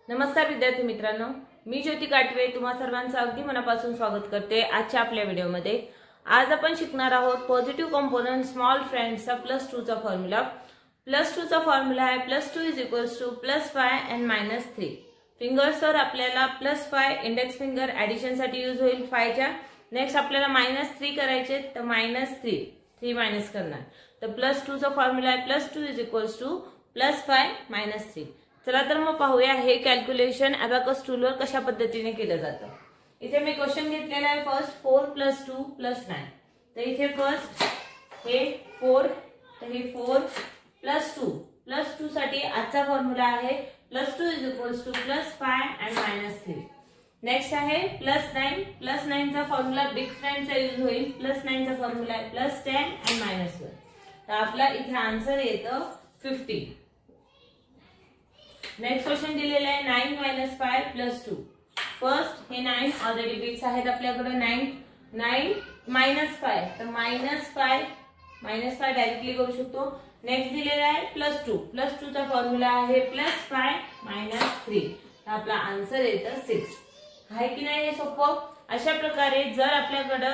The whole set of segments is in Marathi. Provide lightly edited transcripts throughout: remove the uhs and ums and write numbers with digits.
नमस्कार विद्यार्थी मित्रांनो, मी ज्योती काटवे तुम्हा सर्वांचं अगदी मनापासून स्वागत करते। आजच्या आपल्या व्हिडिओमध्ये आज आपण शिकणार आहोत पॉझिटिव्ह कंपोनेंट स्मॉल फ्रेंड्सचा +2 चा फॉर्म्युला। +2 चा फॉर्म्युला आहे +2 +5 and -3। फिंगर्सवर आपल्याला +5 इंडेक्स फिंगर ऍडिशन साठी यूज होईल 5 च्या। नेक्स्ट आपल्याला -3 करायचे तर -3 मायनस करणार। तर +2 चा फॉर्म्युला आहे +2 +5 -3। चला तर मग पाहूया हे कॅल्क्युलेशन अबॅकस टूलवर कशा पद्धतीने केलं जातं। इथे मी क्वेश्चन घेतलेला आहे फर्स्ट 4 + 2 + 9। तर इथे फर्स्ट हे 4 तर हे 4 + 2 साठी आजचा फॉर्म्युला आहे +2 +5 and -3। नेक्स्ट आहे +9 चा फॉर्म्युला बिग फ्रेंडचा यूज होईल। +9 चा फॉर्म्युला आहे +10 and -1। तर आपला इथे आन्सर येतं 50। नेक्स्ट क्वेश्चन दिलेला आहे 9 - 5 + 2। फर्स्ट हे 9 ऑलरेडी बिट्स आहेत आपल्याकडे 9 -5 तर -5 डायरेक्टली करू शकतो। नेक्स्ट दिलेला आहे +2 चा फॉर्म्युला आहे +5 - 3। तर आपला आन्सर येतं 6। आहे की नाही हे सोपं। अशा प्रकारे जर आपल्याकडे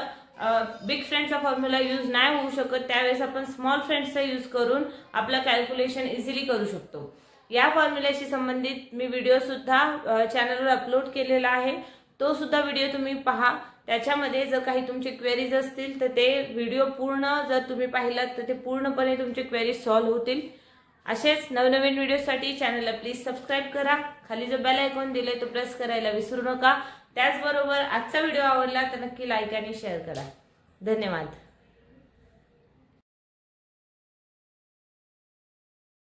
बिग फ्रेंडचा फॉर्म्युला यूज नाही होऊ शकत त्यावेळेस आपण स्मॉल फ्रेंड्सचा यूज करून आपला कॅल्क्युलेशन इझिली करू शकतो। या फॉर्म्युल्याशी संबंधित मी व्हिडिओ सुद्धा चॅनलवर अपलोड केलेला आहे, तो सुद्धा व्हिडिओ तुम्ही पहा। त्याच्यामध्ये जर काही तुमचे क्वेरीज असतील तर ते व्हिडिओ पूर्ण जर तुम्ही पाहिलात तर ते पूर्णपणे तुमचे क्वेरीज सॉल्व्ह होतील। असेच नवनवीन व्हिडिओसाठी चॅनलला प्लीज सबस्क्राइब करा। खाली जो बेल आयकॉन दिलाय तो प्रेस करायला विसरू नका। त्याचबरोबर आजचा व्हिडिओ आवडला तर नक्की लाईक आणि शेअर करा। धन्यवाद।